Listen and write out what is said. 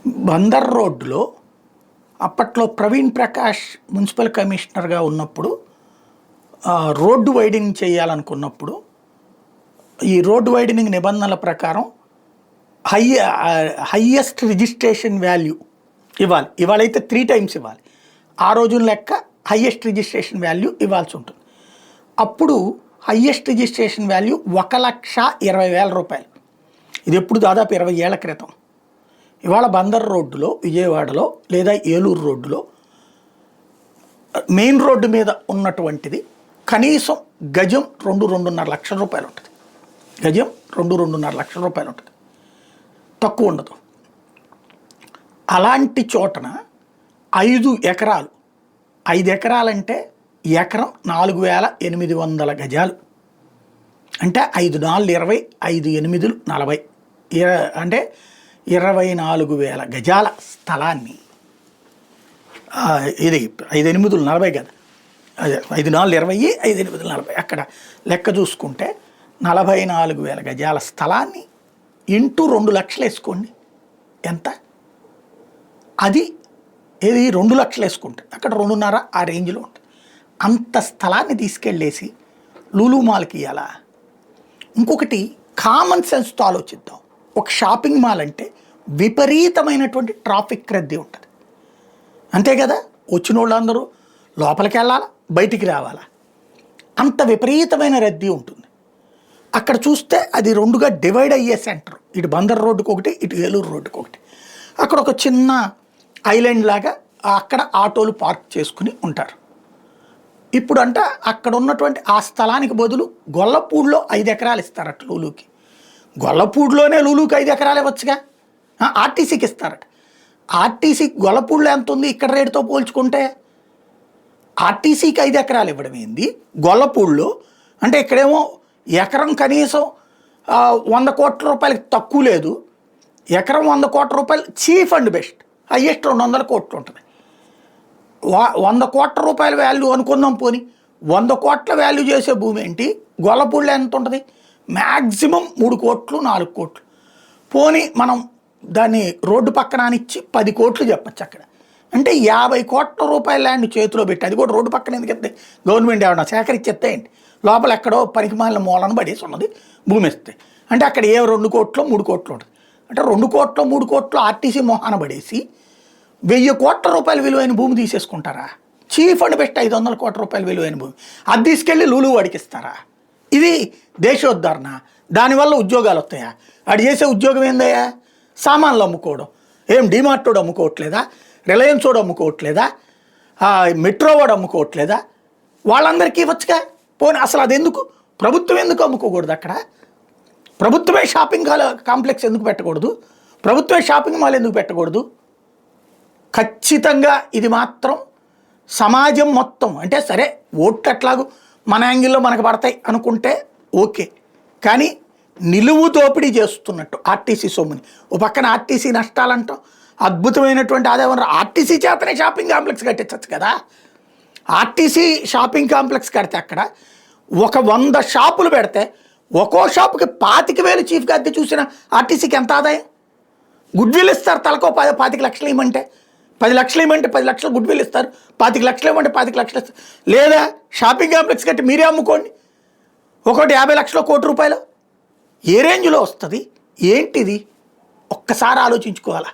బందర్ రోడ్డులో అప్పట్లో ప్రవీణ్ ప్రకాష్ మున్సిపల్ కమిషనర్గా ఉన్నప్పుడు రోడ్డు వైడనింగ్ చేయాలనుకున్నప్పుడు ఈ రోడ్డు వైడనింగ్ నిబంధనల ప్రకారం హైయెస్ట్ రిజిస్ట్రేషన్ వాల్యూ ఇవ్వాలి. ఇవాళైతే 3 times ఇవ్వాలి. ఆ రోజుల లెక్క హైయెస్ట్ రిజిస్ట్రేషన్ వాల్యూ ఇవ్వాల్సి ఉంటుంది. అప్పుడు హైయెస్ట్ రిజిస్ట్రేషన్ వాల్యూ 1,20,000 రూపాయలు. ఇది ఎప్పుడు దాదాపు 20 ఏళ్ల క్రితం. ఇవాళ బందర్ రోడ్డులో విజయవాడలో లేదా ఏలూరు రోడ్డులో మెయిన్ రోడ్డు మీద ఉన్నటువంటిది కనీసం గజం 2-2.5 లక్షల రూపాయలు ఉంటుంది. గజం 2-2.5 లక్షల రూపాయలు ఉంటుంది, తక్కువ ఉండదు. అలాంటి చోటన 5 ఎకరాలు, 5 ఎకరాలంటే ఎకరం 4,800 గజాలు అంటే 5×4 20, 5×8 40, అంటే 24,000 గజాల స్థలాన్ని, ఇది 5×8 40 కదా, అదే 5×4 20, 5×8 40, అక్కడ లెక్క చూసుకుంటే 44,000 గజాల స్థలాన్ని ఇంటూ 2 లక్షలు వేసుకోండి, ఎంత అది? ఏది 2 లక్షలు వేసుకుంటే అక్కడ 2.5 ఆ రేంజ్లో ఉంటుంది. అంత స్థలాన్ని తీసుకెళ్ళేసి లూలు మాల్కి ఇవ్వాలా? ఇంకొకటి కామన్ సెన్స్తో ఆలోచిద్దాం. ఒక షాపింగ్ మాల్ అంటే విపరీతమైనటువంటి ట్రాఫిక్ రద్దీ ఉంటుంది, అంతే కదా? వచ్చిన వాళ్ళందరూ లోపలికి వెళ్ళాలా, బయటికి రావాలా, అంత విపరీతమైన రద్దీ ఉంటుంది. అక్కడ చూస్తే అది 2గా డివైడ్ అయ్యే సెంటర్, ఇటు బందర్ రోడ్డుకి ఒకటి, ఇటు ఏలూరు రోడ్డుకి ఒకటి. అక్కడ ఒక చిన్న ఐలాండ్ లాగా అక్కడ ఆటోలు పార్క్ చేసుకుని ఉంటారు. ఇప్పుడు అక్కడ ఉన్నటువంటి ఆ స్థలానికి బదులు గొల్లపూడిలో 5 ఎకరాలు ఇస్తారట లూలుకి. గొల్లపూడిలోనే లూలుకి 5 ఎకరాలు ఇవ్వచ్చుగా, ఆర్టీసీకి ఇస్తారట. ఆర్టీసీకి గొల్లపూడిలో ఎంత ఉంది ఇక్కడ రేటుతో పోల్చుకుంటే? ఆర్టీసీకి 5 ఎకరాలు ఇవ్వడం ఏంది గొల్లపూడిలో? అంటే ఇక్కడేమో ఎకరం కనీసం 100 కోట్ల రూపాయలకి తక్కువ లేదు, ఎకరం 100 కోట్ల రూపాయలు చీఫ్ అండ్ బెస్ట్, హైయెస్ట్ 200 కోట్లు ఉంటుంది. 100 కోట్ల రూపాయల వాల్యూ అనుకుందాం పోని, 100 కోట్ల వాల్యూ చేసే భూమి ఏంటి? గొల్లపూడిలో ఎంత ఉంటుంది? మ్యాక్సిమం 3 కోట్లు 4 కోట్లు. పోని మనం దాన్ని రోడ్డు పక్కన ఇచ్చి 10 కోట్లు చెప్పచ్చు అక్కడ. అంటే 50 కోట్ల రూపాయల ల్యాండ్ చేతిలో పెట్టి, అది కూడా రోడ్డు పక్కన ఎందుకంటే గవర్నమెంట్ ఏమన్నా సేకరించేస్తే ఏంటి, లోపల ఎక్కడో పనికిమాలిన మూలను పడేసి ఉన్నది భూమి ఇస్తే, అంటే అక్కడ 2 కోట్లు 3 కోట్లు ఉంటుంది. అంటే 2 కోట్లు 3 కోట్లు ఆర్టీసీ మొహాన పడేసి 1000 కోట్ల రూపాయల విలువైన భూమి తీసేసుకుంటారా? చీఫ్ అండ్ బెస్ట్ 500 కోట్ల రూపాయల విలువైన భూమి అది తీసుకెళ్ళి లూలు వాడికి ఇస్తారా? ఇది దేశోద్ధరణ. దానివల్ల ఉద్యోగాలు వస్తాయా? వాడు చేసే ఉద్యోగం ఏందయ్యా? సామాన్లు అమ్ముకోవడం. ఏం డిమార్ట్ వాడు అమ్ముకోవట్లేదా? రిలయన్స్ వాడు అమ్ముకోవట్లేదా? మెట్రో వాడు అమ్ముకోవట్లేదా? వాళ్ళందరికీ ఇవ్వచ్చుగా. పోనీ అసలు అది ఎందుకు ప్రభుత్వం ఎందుకు అమ్ముకోకూడదు? అక్కడ ప్రభుత్వమే షాపింగ్ కాంప్లెక్స్ ఎందుకు పెట్టకూడదు? ప్రభుత్వమే షాపింగ్ మాల్ ఎందుకు పెట్టకూడదు? ఖచ్చితంగా ఇది మాత్రం సమాజం మొత్తం, అంటే సరే ఓట్లు అట్లాగూ మన యాంగిల్లో మనకు పడతాయి అనుకుంటే ఓకే, కానీ నిలువు దోపిడీ చేస్తున్నట్టు ఆర్టీసీ సొమ్ముని. ఓ పక్కన ఆర్టీసీ నష్టాలంటాం, అద్భుతమైనటువంటి ఆదాయం. ఆర్టీసీ చేతనే షాపింగ్ కాంప్లెక్స్ కట్టించచ్చు కదా. ఆర్టీసీ షాపింగ్ కాంప్లెక్స్ కడితే అక్కడ ఒక 100 షాపులు పెడితే ఒక్కో షాపుకి 25,000 చీఫ్గా అద్దె చూసిన ఆర్టీసీకి ఎంత ఆదాయం? గుడ్విల్ ఇస్తారు తలకో 25 లక్షలు ఇవ్వమంటే, 10 లక్షలు ఇవ్వమంటే 10 లక్షలు గుడ్విల్ ఇస్తారు, 25 లక్షలు ఇవ్వమంటే 25 లక్షలు ఇస్తారు. లేదా షాపింగ్ కాంప్లెక్స్ కట్టి మీరే అమ్ముకోండి, ఒకటి 50 లక్షలు, 1 కోటి రూపాయలు. ఏ రేంజ్లో వస్తుంది? ఏంటిది? ఒక్కసారి ఆలోచించుకోవాలా.